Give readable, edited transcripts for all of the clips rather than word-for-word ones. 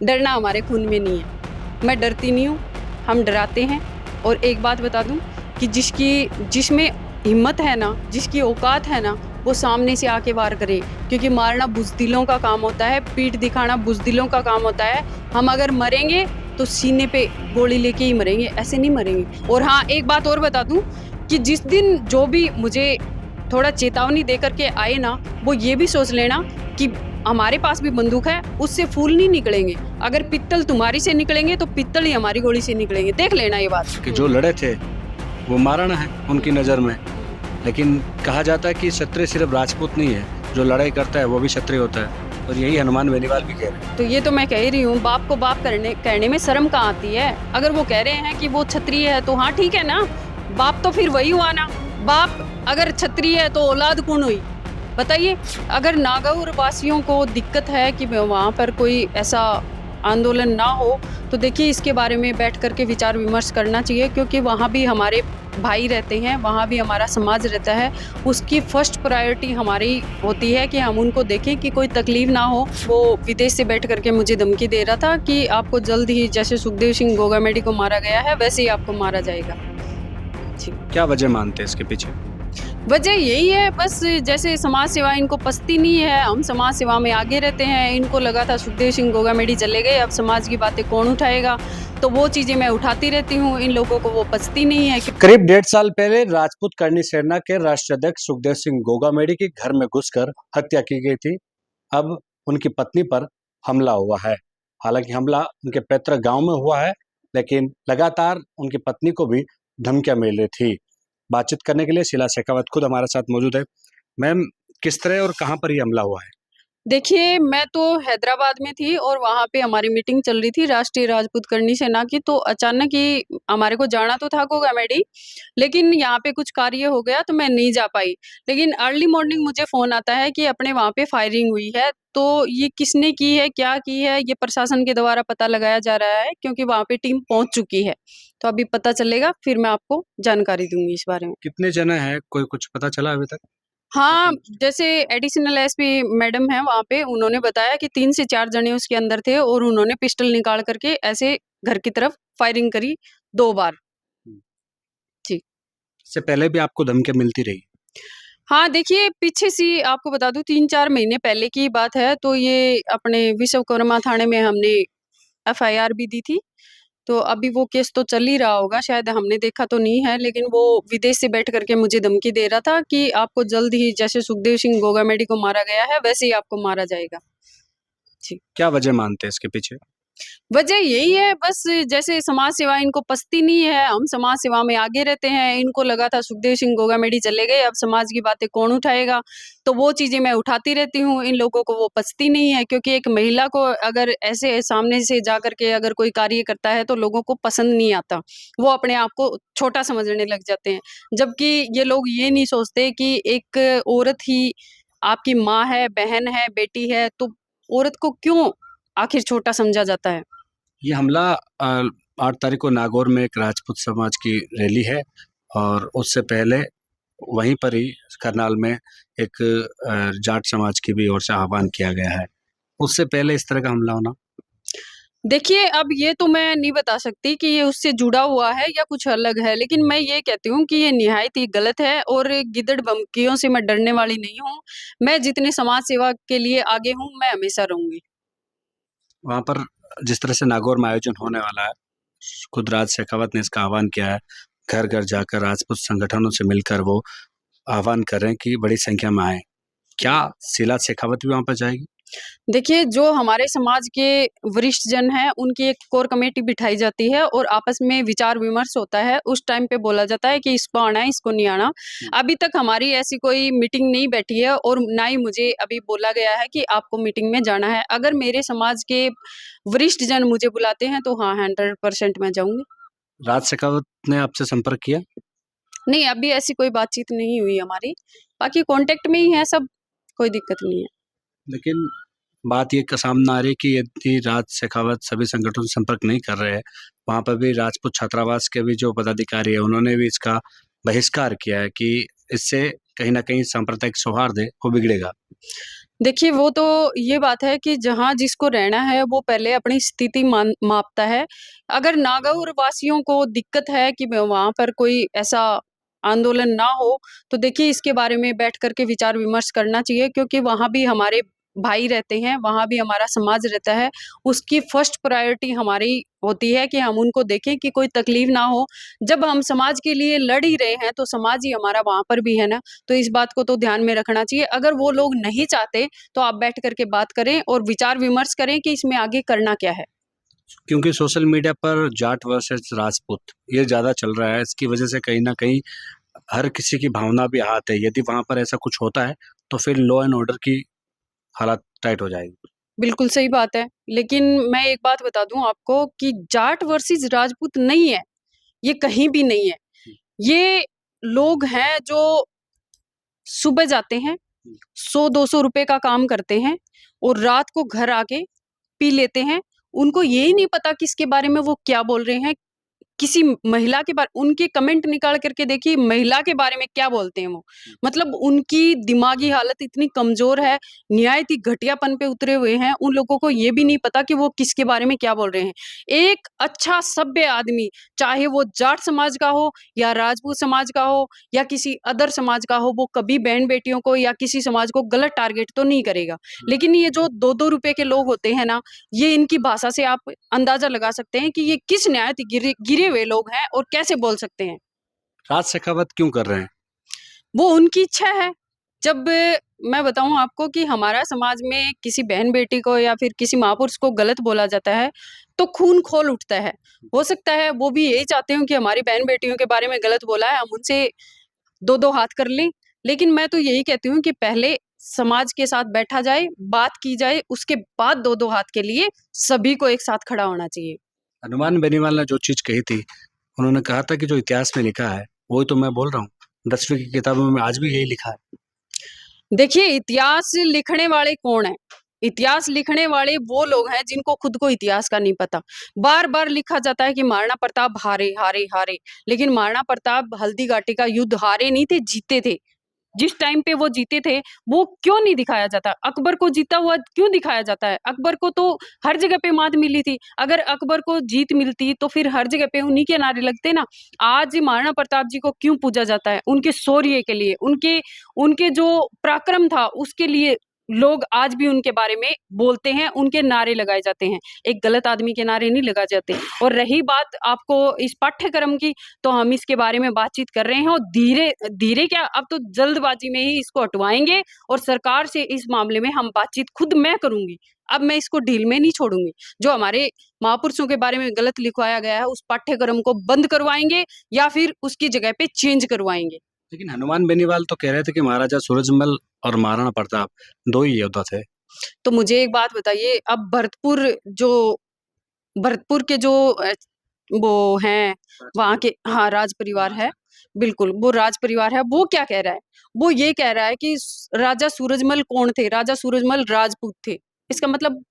डरना हमारे खून में नहीं है। मैं डरती नहीं हूँ, हम डराते हैं। और एक बात बता दूँ कि जिसमें हिम्मत है ना, जिसकी औकात है ना, वो सामने से आके वार करे, क्योंकि मारना बुज़दिलों का काम होता है, पीठ दिखाना बुज़दिलों का काम होता है। हम अगर मरेंगे तो सीने पे गोली लेके ही मरेंगे, ऐसे नहीं मरेंगे। और हाँ, एक बात और बता दूँ कि जिस दिन जो भी मुझे थोड़ा चेतावनी दे करके आए ना, वो ये भी सोच लेना कि हमारे पास भी बंदूक है, उससे फूल नहीं निकलेंगे। अगर पित्तल तुम्हारी से निकलेंगे तो पित्तल ही हमारी गोली से निकलेंगे, देख लेना ये बात। कि जो लड़े थे वो महाराणा है उनकी नज़र में, लेकिन कहा जाता है कि क्षत्रिय सिर्फ राजपूत नहीं है, जो लड़ाई करता है वो भी क्षत्रिय होता है, और यही हनुमान बेनीवाल भी कह रहे हैं। तो ये तो मैं कह ही रही हूँ, बाप को बाप कहने में शर्म कहाँ आती है। अगर वो कह रहे हैं कि वो क्षत्रिय है तो हाँ ठीक है ना, बाप तो फिर वही हुआ ना। बाप अगर क्षत्रिय है तो औलाद कौन हुई, बताइए। अगर नागौर वासियों को दिक्कत है कि वहाँ पर कोई ऐसा आंदोलन ना हो, तो देखिए इसके बारे में बैठ करके विचार विमर्श करना चाहिए, क्योंकि वहाँ भी हमारे भाई रहते हैं, वहाँ भी हमारा समाज रहता है। उसकी फर्स्ट प्रायोरिटी हमारी होती है कि हम उनको देखें कि कोई तकलीफ ना हो। वो विदेश से बैठ करके मुझे धमकी दे रहा था कि आपको जल्द ही, जैसे सुखदेव सिंह गोगामेडी को मारा गया है वैसे ही आपको मारा जाएगा। क्या वजह मानते हैं इसके पीछे? वजह यही है बस, जैसे समाज सेवा इनको पसती नहीं है। हम समाज सेवा में आगे रहते हैं, इनको लगा था सुखदेव सिंह गोगामेडी चले गए, अब समाज की बातें कौन उठाएगा, तो वो चीजें मैं उठाती रहती हूँ। इन लोगों को वो पसती नहीं है। करीब 1.5 साल पहले राजपूत करनी सेना के राष्ट्रीय अध्यक्ष सुखदेव सिंह गोगामेडी के घर में घुसकर हत्या की गई थी। अब उनकी पत्नी पर हमला हुआ है। हालांकि हमला उनके पैतृक गांव में हुआ है, लेकिन लगातार उनकी पत्नी को भी धमकियां मिल रही थी। बातचीत करने के लिए शीला शेखावत खुद हमारे साथ मौजूद है। मैम, किस तरह और कहां पर ये हमला हुआ है? देखिए, मैं तो हैदराबाद में थी और वहाँ पे हमारी मीटिंग चल रही थी राष्ट्रीय राजपूत करनी सेना की, तो अचानक ही हमारे को जाना तो था गोगामेडी, लेकिन यहाँ पे कुछ कार्य हो गया तो मैं नहीं जा पाई। लेकिन अर्ली मॉर्निंग मुझे फ़ोन आता है कि अपने वहाँ पे फायरिंग हुई है, तो ये किसने की है, क्या की है, ये प्रशासन के द्वारा पता लगाया जा रहा है, क्योंकि वहाँ पे टीम पहुँच चुकी है। तो अभी पता चलेगा, फिर मैं आपको जानकारी दूँगी इस बारे में। कितने जने हैं, कोई कुछ पता चला अभी तक? हाँ, जैसे एडिशनल एसपी मैडम हैं वहाँ पे, उन्होंने बताया कि 3 से 4 जने उसके अंदर थे और उन्होंने पिस्टल निकाल करके ऐसे घर की तरफ फायरिंग करी 2 बार। जी। इससे पहले भी आपको धमकियां मिलती रही? हाँ, देखिए पीछे से आपको बता दूँ 3-4 महीने पहले की बात है, तो ये अपने विश्वकर्मा थाने में हमने एफआईआर भी दी थी। तो अभी वो केस तो चल ही रहा होगा, शायद हमने देखा तो नहीं है, लेकिन वो विदेश से बैठ करके मुझे धमकी दे रहा था कि आपको जल्द ही, जैसे सुखदेव सिंह गोगामेडी को मारा गया है वैसे ही आपको मारा जाएगा। जी। क्या वजह मानते हैं इसके पीछे? वजह यही है बस, जैसे समाज सेवा इनको पसती नहीं है, हम समाज सेवा में आगे रहते हैं, इनको लगा था सुखदेव सिंह गोगामेडी चले गए, अब समाज की बातें कौन उठाएगा, तो वो चीज़ें मैं उठाती रहती हूँ। इन लोगों को वो पचती नहीं है, क्योंकि एक महिला को अगर ऐसे सामने से जा करके अगर कोई कार्य करता है तो लोगों को पसंद नहीं आता। वो अपने आप को छोटा समझने लग जाते हैं। जबकि ये लोग ये नहीं सोचते कि एक औरत ही आपकी माँ है, बहन है, बेटी है, तो औरत को क्यों आखिर छोटा समझा जाता है? ये हमला 8 तारीख को नागौर में एक राजपूत समाज की रैली है, और उससे पहले वहीं पर ही करनाल में एक जाट समाज की भी ओर से आह्वान किया गया है। उससे पहले इस तरह का हमला होना? देखिए, अब ये तो मैं नहीं बता सकती कि ये उससे जुड़ा हुआ है या कुछ अलग है, लेकिन मैं ये कहती हूँ कि ये निहायत ही गलत है और गिद्धड़-बमकियों से मैं डरने वाली नहीं हूँ। मैं जितने समाज सेवा के लिए आगे हूँ, मैं हमेशा रहूँगी। वहाँ पर जिस तरह से नागौर में आयोजन होने वाला है, खुद राज शेखावत ने इसका आह्वान किया है। घर-घर जाकर राजपूत संगठनों से मिलकर वो आह्वान कर रहे हैं कि बड़ी संख्या में आएँ। क्या शीला शेखावत भी वहाँ पर जाएगी? देखिए, जो हमारे समाज के वरिष्ठ जन हैं, उनकी एक कोर कमेटी बिठाई जाती है और आपस में विचार-विमर्श होता है। उस टाइम पे बोला जाता है कि इसको आना है, इसको नहीं आना। अभी तक हमारी ऐसी कोई मीटिंग नहीं बैठी है और ना ही मुझे अभी बोला गया है कि आपको मीटिंग में जाना है। अगर मेरे समाज के वरिष्ठ जन मुझे बुलाते हैं, तो हाँ, 100% मैं जाऊँगी। राज शेखावत ने आपसे संपर्क किया? नहीं, अभी ऐसी कोई बातचीत नहीं हुई हमारी। बाकी कॉन्टैक्ट में ही हैं सब, कोई दिक्कत नहीं है। लेकिन बात ये सामने आ रही है कि यदि राज शेखावत सभी संगठनों से संपर्क नहीं कर रहे हैं, वहाँ पर भी राजपूत छात्रावास के भी जो पदाधिकारी है उन्होंने भी इसका बहिष्कार किया है कि इससे कहीं न कहीं सांप्रदायिक सौहार्द है वो बिगड़ेगा। देखिए, वो तो ये बात है कि जहाँ जिसको रहना है वो पहले अपनी स्थिति मापता है। अगर नागौर वासियों को दिक्कत है कि वहाँ पर कोई ऐसा आंदोलन ना हो, तो देखिए इसके बारे में बैठ कर के विचार-विमर्श करना चाहिए, क्योंकि वहाँ भी हमारे भाई रहते हैं, वहाँ भी हमारा समाज रहता है। उसकी फर्स्ट प्रायोरिटी हमारी होती है कि हम उनको देखें कि कोई तकलीफ ना हो। जब हम समाज के लिए लड़ ही रहे हैं, तो समाज ही हमारा वहाँ पर भी है ना, तो इस बात को तो ध्यान में रखना चाहिए। अगर वो लोग नहीं चाहते, तो आप बैठ कर के बात करें और विचार-विमर्श करें कि इसमें आगे करना क्या है। क्योंकि सोशल मीडिया पर जाट वर्सेस राजपूत ये ज़्यादा चल रहा है, इसकी वजह से कहीं न कहीं हर किसी की भावना भी आहत है। यदि वहाँ पर ऐसा कुछ होता है, तो फिर लॉ एंड ऑर्डर की हालत टाइट हो जाएगी। बिल्कुल सही बात है। लेकिन मैं एक बात बता दूँ आपको कि जाट वर्सेस राजपूत नहीं है, ये कहीं भी नहीं है। ये लोग हैं जो सुबह जाते हैं, 100-200 रुपए का काम करते हैं और रात को घर आके पी लेते हैं। उनको ये ही नहीं पता किसके बारे में वो क्या बोल रहे हैं। किसी महिला के बारे उनके कमेंट निकाल करके देखिए महिला के बारे में क्या बोलते हैं वो। मतलब उनकी दिमागी हालत इतनी कमज़ोर है, निहायत ही घटियापन पे उतरे हुए हैं, उन लोगों को ये भी नहीं पता कि वो किसके बारे में क्या बोल रहे हैं। एक अच्छा सभ्य आदमी, चाहे वो जाट समाज का हो या राजपूत समाज का हो या किसी अदर समाज का हो, वो कभी बहन-बेटियों को या किसी समाज को गलत टारगेट तो नहीं करेगा। लेकिन ये जो 2-2 रुपए के लोग होते हैं ना, ये इनकी भाषा से आप अंदाज़ा लगा सकते हैं कि ये किस निहायत गिरे गिरे हुए लोग हैं और कैसे बोल सकते हैं। राज शेखावत क्यों कर रहे हैं? वो उनकी इच्छा है। जब मैं बताऊँ आपको कि हमारा समाज में किसी बहन-बेटी को या फिर किसी महापुरुष को गलत बोला जाता है, तो खून खौल उठता है। हो सकता है वो भी यही चाहते हों कि हमारी बहन-बेटियों के बारे में गलत बोला है, हम उनसे 2-2 हाथ कर लें। लेकिन मैं तो यही कहती हूँ कि पहले समाज के साथ बैठा जाए, बात की जाए, उसके बाद 2-2 हाथ के लिए सभी को एक साथ खड़ा होना चाहिए। हनुमान बेनीवाल ने जो चीज़ कही थी, उन्होंने कहा था कि जो इतिहास में लिखा है, वही तो मैं बोल रहा हूँ। 10वीं की किताबों में आज भी यही लिखा है। देखिए, इतिहास लिखने वाले कौन हैं? इतिहास लिखने वाले वो लोग हैं जिनको खुद को इतिहास का नहीं पता। बार-बार लिखा जाता है कि महाराणा प्रताप हारे, हारे, हारे। लेकिन महाराणा प्रताप हल्दी घाटी का युद्ध हारे नहीं थे, जीते थे। जिस टाइम पे वो जीते थे, वो क्यों नहीं दिखाया जाता? अकबर को जीता हुआ क्यों दिखाया जाता है? अकबर को तो हर जगह पे मात मिली थी। अगर अकबर को जीत मिलती तो फिर हर जगह पे उन्हीं के नारे लगते ना। आज महाराणा प्रताप जी को क्यों पूजा जाता है? उनके शौर्य के लिए, उनके उनके जो पराक्रम था उसके लिए लोग आज भी उनके बारे में बोलते हैं, उनके नारे लगाए जाते हैं। एक गलत आदमी के नारे नहीं लगाए जाते। और रही बात आपको इस पाठ्यक्रम की, तो हम इसके बारे में बातचीत कर रहे हैं और धीरे धीरे क्या अब तो जल्दबाजी में ही इसको हटवाएँगे और सरकार से इस मामले में हम बातचीत खुद मैं करूँगी। अब मैं इसको ढील में नहीं छोड़ूँगी। जो हमारे महापुरुषों के बारे में गलत लिखवाया गया है, उस पाठ्यक्रम को बंद करवाएँगे या फिर उसकी जगह पे चेंज करवाएँगे। लेकिन हनुमान बेनीवाल तो कह रहे थे कि महाराजा सूरजमल और महाराणा प्रताप 2 ही योद्धा थे। तो मुझे एक बात बताइए, अब भरतपुर के जो वो हैं, वहाँ के हाँ, राज परिवार है, बिल्कुल, वो राज परिवार है, वो क्या कह रहा है? वो ये कह रहा है कि राजा सूरजमल कौन थे? राजा सूरजमल राजपूत थे। इसका मतलब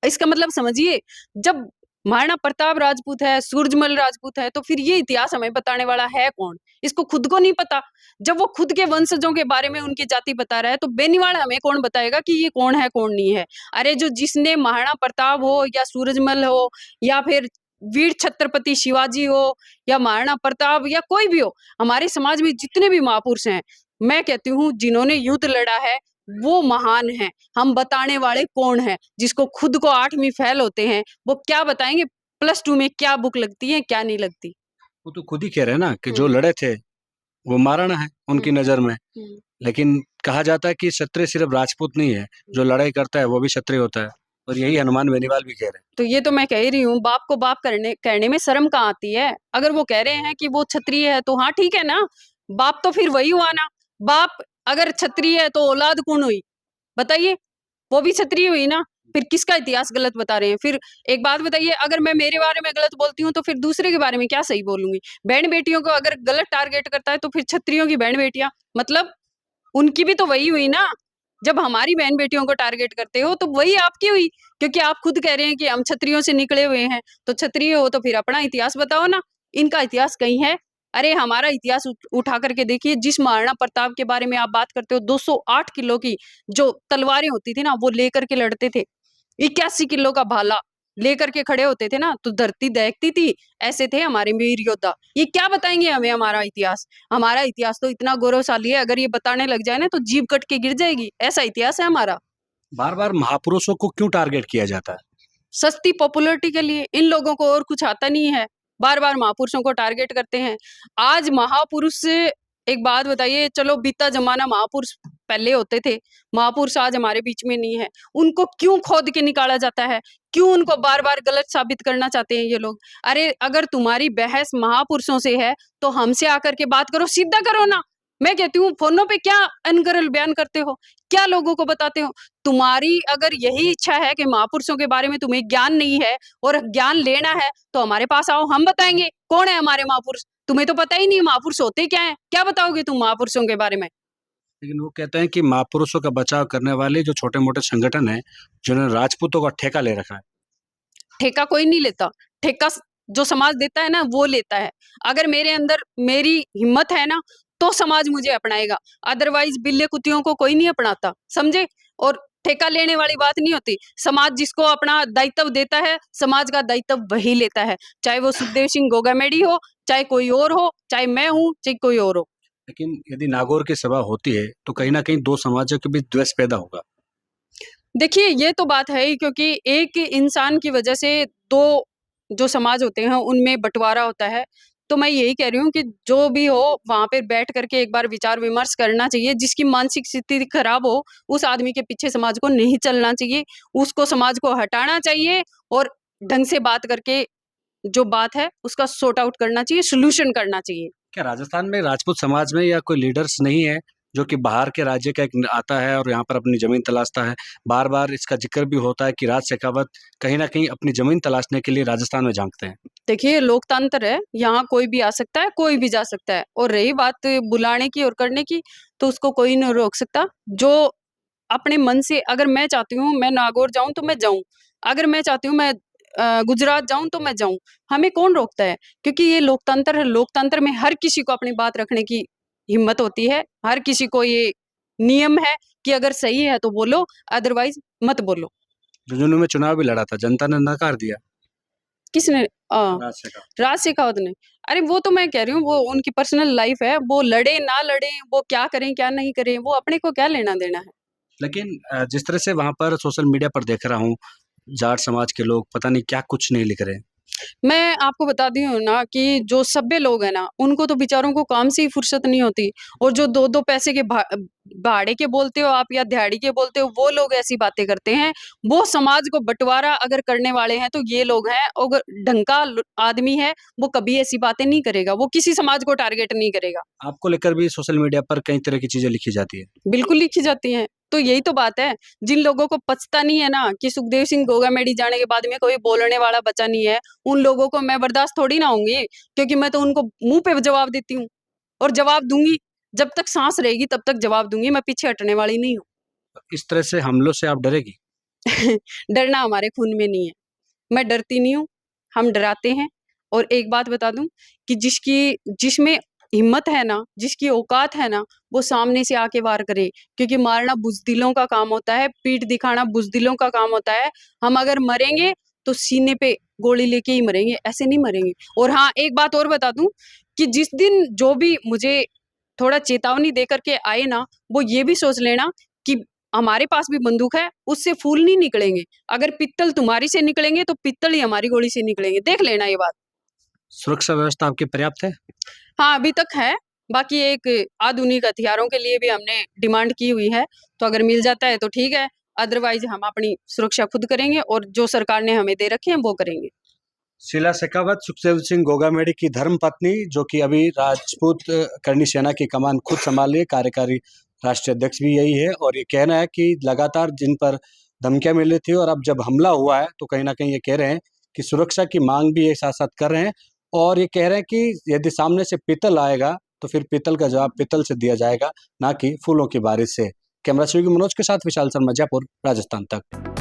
इसका मतलब समझिए, जब महाराणा प्रताप राजपूत है, सूरजमल राजपूत है, तो फिर ये इतिहास हमें बताने वाला है कौन? इसको खुद को नहीं पता। जब वो खुद के वंशजों के बारे में उनकी जाति बता रहा है, तो बेनीवाल हमें कौन बताएगा कि ये कौन है, कौन नहीं है? अरे, जो जिसने महाराणा प्रताप हो या सूरजमल हो या फिर वीर छत्रपति शिवाजी हो या महाराणा प्रताप या कोई भी हो, हमारे समाज में जितने भी महापुरुष हैं, मैं कहती हूँ जिन्होंने युद्ध लड़ा है, वो महान हैं। हम बताने वाले कौन हैं? जिसको खुद को 8वीं फेल होते हैं, वो क्या बताएँगे प्लस 2 में क्या बुक लगती है, क्या नहीं लगती? वो तो खुद ही कह रहे हैं ना कि जो हुँ। लड़े थे, वो महाराणा हैं उनकी हुँ, नज़र में। हुँ, लेकिन कहा जाता है कि क्षत्रिय सिर्फ राजपूत नहीं है, जो लड़ाई करता है वो भी क्षत्रिय होता है। और यही हनुमान बेनीवाल भी कह रहे हैं। तो ये तो मैं कह ही रही हूँ, बाप को बाप कहने में शर्म कहाँ आती है? अगर वो कह रहे हैं कि वो क्षत्रिय है, तो हाँ, ठीक है ना, बाप तो फिर वही हुआ ना। बाप अगर क्षत्रिय है, तो औलाद कौन हुई? बताइए, वो भी क्षत्रिय हुई ना। फिर किसका इतिहास गलत बता रहे हैं? फिर एक बात बताइए, अगर मैं मेरे बारे में गलत बोलती हूँ, तो फिर दूसरे के बारे में क्या सही बोलूँगी? बहन-बेटियों को अगर गलत टारगेट करता है, तो फिर क्षत्रियों की बहन-बेटियाँ, मतलब उनकी भी तो वही हुई ना। जब हमारी बहन-बेटियों को टारगेट करते हो, तो वही आपकी हुई, क्योंकि आप खुद कह रहे हैं कि हम क्षत्रियों से निकले हुए हैं। तो क्षत्रिय हो, तो फिर अपना इतिहास बताओ ना। इनका इतिहास कहीं है? अरे हमारा इतिहास उठा करके देखिए, जिस महाराणा प्रताप के बारे में आप बात करते हो, 208 किलो की जो तलवारें होती थी ना, वो लेकर के लड़ते थे। 81 किलो का भाला लेकर के खड़े होते थे ना, तो धरती दहकती थी। ऐसे थे हमारे वीर योद्धा। ये क्या बताएंगे हमें हमारा इतिहास? हमारा इतिहास तो इतना गौरवशाली है, अगर ये बताने लग जाए ना तो जीभ कट के गिर जाएगी। ऐसा इतिहास है हमारा। बार बार महापुरुषों को क्यों टारगेट किया जाता है? सस्ती पॉपुलैरिटी के लिए। इन लोगों को और कुछ आता नहीं है, बार बार महापुरुषों को टारगेट करते हैं। आज महापुरुष से एक बात बताइए, चलो बीता जमाना महापुरुष पहले होते थे, महापुरुष आज हमारे बीच में नहीं है, उनको क्यों खोद के निकाला जाता है? क्यों उनको बार बार गलत साबित करना चाहते हैं ये लोग? अरे अगर तुम्हारी बहस महापुरुषों से है तो हमसे आकर के बात करो, सीधा करो ना। मैं कहती हूँ फोनों पे क्या अनगढ़ बयान करते हो, क्या लोगों को बताते हो? तुम्हारी अगर यही इच्छा है कि महापुरुषों के बारे में तुम्हें ज्ञान नहीं है और ज्ञान लेना है, तो हमारे पास आओ, हम बताएंगे कौन है हमारे महापुरुष। तुम्हें तो पता ही नहीं महापुरुष होते क्या है, क्या बताओगे तुम महापुरुषों के बारे में? लेकिन वो कहते हैं कि महापुरुषों का बचाव करने वाले जो छोटे मोटे संगठन है, जिन्होंने राजपूतों का ठेका ले रखा है। ठेका कोई नहीं लेता, ठेका जो समाज देता है ना वो लेता है। अगर मेरे अंदर मेरी हिम्मत है ना तो समाज मुझे अपनाएगा, अदरवाइज बिल्ले कुत्तियों को कोई नहीं अपनाता, समझे? और ठेका लेने वाली बात नहीं होती। समाज जिसको अपना दायित्व देता है, समाज का दायित्व वही लेता है, चाहे वो सुखदेव सिंह गोगामेडी हो, चाहे कोई और हो, चाहे मैं हूँ, चाहे कोई और हो। लेकिन यदि नागौर की सभा होती है तो कहीं ना कहीं दो समाजों के बीच द्वेष पैदा होगा। देखिए ये तो बात है ही, क्योंकि एक इंसान की वजह से दो जो समाज होते हैं उनमें बंटवारा होता है। तो मैं यही कह रही हूँ कि जो भी हो वहां पे बैठ करके एक बार विचार विमर्श करना चाहिए। जिसकी मानसिक स्थिति खराब हो उस आदमी के पीछे समाज को नहीं चलना चाहिए, उसको समाज को हटाना चाहिए और ढंग से बात करके जो बात है उसका सॉर्ट आउट करना चाहिए, सोल्यूशन करना चाहिए। क्या राजस्थान में राजपूत समाज में या कोई लीडर्स नहीं है जो कि बाहर के राज्य का एक आता है और यहाँ पर अपनी जमीन तलाशता है? बार बार इसका जिक्र भी होता है कि राज शेखावत कहीं ना कहीं अपनी जमीन तलाशने के लिए राजस्थान में झांकते हैं। देखिए लोकतंत्र है, यहाँ कोई भी आ सकता है, कोई भी जा सकता है। और रही बात बुलाने की और करने की, तो उसको कोई नहीं रोक सकता। जो अपने मन से, अगर मैं चाहती हूँ मैं नागौर जाऊं तो मैं जाऊं, अगर मैं चाहती हूँ मैं गुजरात जाऊं तो मैं जाऊं, हमें कौन रोकता है? क्योंकि ये लोकतंत्र है। लोकतंत्र में हर किसी को अपनी बात रखने की हिम्मत होती है, हर किसी को ये नियम है कि अगर सही है तो बोलो, अदरवाइज मत बोलो। झुंझुनू में चुनाव भी लड़ा था, जनता ने नकार दिया। किसने? राज शेखावत। राज शेखावत ने। अरे वो तो मैं कह रही हूँ, वो उनकी पर्सनल लाइफ है, वो लड़े ना लड़े, वो क्या करें क्या नहीं करें, वो अपने को क्या लेना देना है। लेकिन जिस तरह से वहां पर सोशल मीडिया पर देख रहा हूँ, जाट समाज के लोग पता नहीं क्या कुछ नहीं लिख रहे। मैं आपको बता दी हूँ ना कि जो सभ्य लोग हैं ना, उनको तो बेचारों को काम से ही फुर्सत नहीं होती। और जो दो दो पैसे के भाड़े के बोलते हो आप या दिहाड़ी के बोलते हो, वो लोग ऐसी बातें करते हैं। वो समाज को बंटवारा अगर करने वाले हैं तो ये लोग हैं। अगर ढंग का आदमी है वो कभी ऐसी बातें नहीं करेगा, वो किसी समाज को टारगेट नहीं करेगा। आपको लेकर भी सोशल मीडिया पर कई तरह की चीजें लिखी जाती है। बिल्कुल लिखी जाती हैं। तो यही तो बात है, जिन लोगों को पछता नहीं है ना कि सुखदेव सिंह गोगामेडी जाने के बाद में कोई बोलने वाला बचा नहीं है, उन लोगों को मैं बर्दाश्त थोड़ी ना होंगी। क्योंकि मैं तो उनको मुंह पे जवाब देती हूँ और जवाब दूंगी। जब तक सांस रहेगी तब तक जवाब दूंगी, मैं पीछे हटने वाली नहीं हूँ। इस तरह से हमलों से आप डरेगी? डरना हमारे खून में नहीं है, मैं डरती नहीं हूँ, हम डराते हैं। और एक बात बता दूं कि जिसमें हिम्मत है ना, जिसकी औकात है ना, वो सामने से आके वार करे। क्योंकि मारना बुजदिलों का काम होता है, पीठ दिखाना बुजदिलों का काम होता है। हम अगर मरेंगे तो सीने पे गोली लेके ही मरेंगे, ऐसे नहीं मरेंगे। और हाँ एक बात और बता दूं कि जिस दिन जो भी मुझे थोड़ा चेतावनी दे करके आए ना, वो ये भी सोच लेना कि हमारे पास भी बंदूक है, उससे फूल नहीं निकलेंगे। अगर पित्तल तुम्हारी से निकलेंगे तो पित्तल ही हमारी गोली से निकलेंगे, देख लेना ये बात। सुरक्षा व्यवस्था आपकी पर्याप्त है? हाँ अभी तक है, बाकी एक आधुनिक हथियारों के लिए भी हमने डिमांड की हुई है। तो अगर मिल जाता है तो ठीक है, अदरवाइज हम अपनी सुरक्षा खुद करेंगे और जो सरकार ने हमें दे रखे हैं वो करेंगे। शीला शेखावत सुखदेव सिंह गोगामेडी की धर्म पत्नी, जो कि अभी राजपूत करनी सेना की कमान खुद संभाल रही है, कार्यकारी राष्ट्रीय अध्यक्ष भी यही है। और ये कहना है कि लगातार जिन पर धमकियां मिल रही थी और अब जब हमला हुआ है तो कहीं ना कहीं ये कह रहे हैं कि सुरक्षा की मांग भी ये साथ साथ कर रहे हैं। और ये कह रहे हैं कि यदि सामने से पित्तल आएगा तो फिर पित्तल का जवाब पित्तल से दिया जाएगा, ना कि फूलों की बारिश से। कैमरा सहयोगी मनोज के साथ विशाल शर्मा, जयपुर, राजस्थान तक।